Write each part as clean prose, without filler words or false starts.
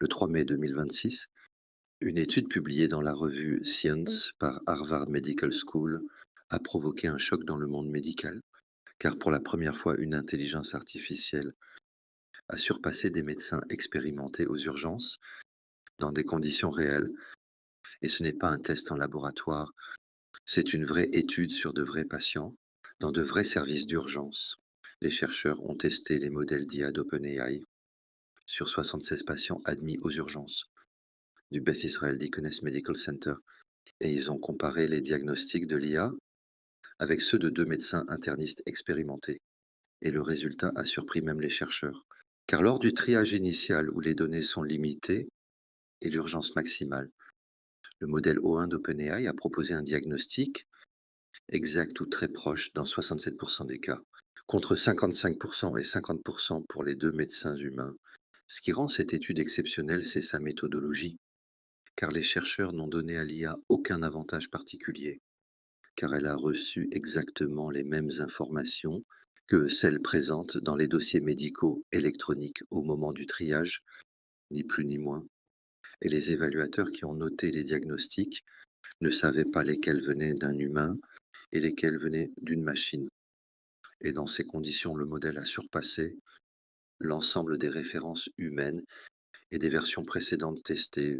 Le 3 mai 2026, une étude publiée dans la revue Science par Harvard Medical School a provoqué un choc dans le monde médical, car pour la première fois, une intelligence artificielle a surpassé des médecins expérimentés aux urgences dans des conditions réelles. Et ce n'est pas un test en laboratoire, c'est une vraie étude sur de vrais patients, dans de vrais services d'urgence. Les chercheurs ont testé les modèles d'IA d'OpenAI sur 76 patients admis aux urgences du Beth Israel Deaconess Medical Center, et ils ont comparé les diagnostics de l'IA avec ceux de 2 médecins internistes expérimentés. Et le résultat a surpris même les chercheurs. Car lors du triage initial où les données sont limitées et l'urgence maximale, le modèle O1 d'OpenAI a proposé un diagnostic exact ou très proche dans 67% des cas, contre 55% et 50% pour les 2 médecins humains. Ce qui rend cette étude exceptionnelle, c'est sa méthodologie, car les chercheurs n'ont donné à l'IA aucun avantage particulier, car elle a reçu exactement les mêmes informations que celles présentes dans les dossiers médicaux électroniques au moment du triage, ni plus ni moins. Et les évaluateurs qui ont noté les diagnostics ne savaient pas lesquels venaient d'un humain et lesquels venaient d'une machine. Et dans ces conditions, le modèle a surpassé l'ensemble des références humaines et des versions précédentes testées,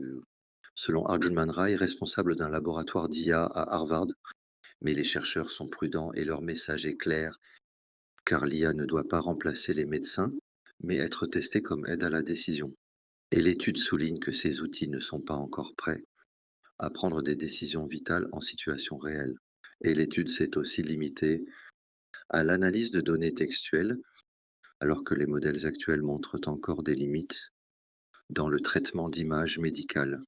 selon Arjun Rai, responsable d'un laboratoire d'IA à Harvard. Mais les chercheurs sont prudents et leur message est clair, car l'IA ne doit pas remplacer les médecins, mais être testée comme aide à la décision. Et l'étude souligne que ces outils ne sont pas encore prêts à prendre des décisions vitales en situation réelle. Et l'étude s'est aussi limitée à l'analyse de données textuelles, alors que les modèles actuels montrent encore des limites dans le traitement d'images médicales.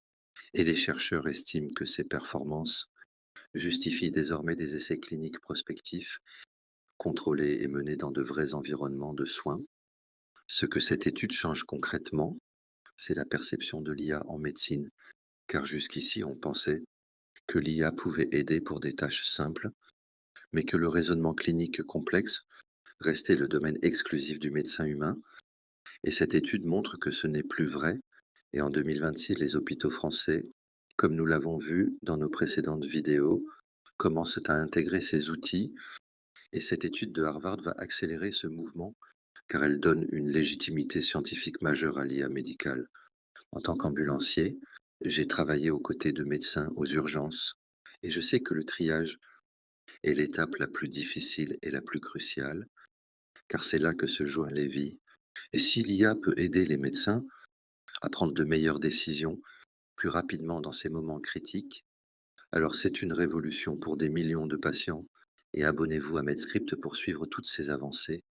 Et les chercheurs estiment que ces performances justifient désormais des essais cliniques prospectifs, contrôlés et menés dans de vrais environnements de soins. Ce que cette étude change concrètement, c'est la perception de l'IA en médecine, car jusqu'ici on pensait que l'IA pouvait aider pour des tâches simples, mais que le raisonnement clinique complexe restait le domaine exclusif du médecin humain. Et cette étude montre que ce n'est plus vrai, et en 2026, les hôpitaux français, comme nous l'avons vu dans nos précédentes vidéos, commencent à intégrer ces outils, et cette étude de Harvard va accélérer ce mouvement, car elle donne une légitimité scientifique majeure à l'IA médicale. En tant qu'ambulancier, j'ai travaillé aux côtés de médecins aux urgences, et je sais que le triage est l'étape la plus difficile et la plus cruciale, car c'est là que se jouent les vies. Et si l'IA peut aider les médecins à prendre de meilleures décisions plus rapidement dans ces moments critiques, alors c'est une révolution pour des millions de patients. Et abonnez-vous à Medscript pour suivre toutes ces avancées.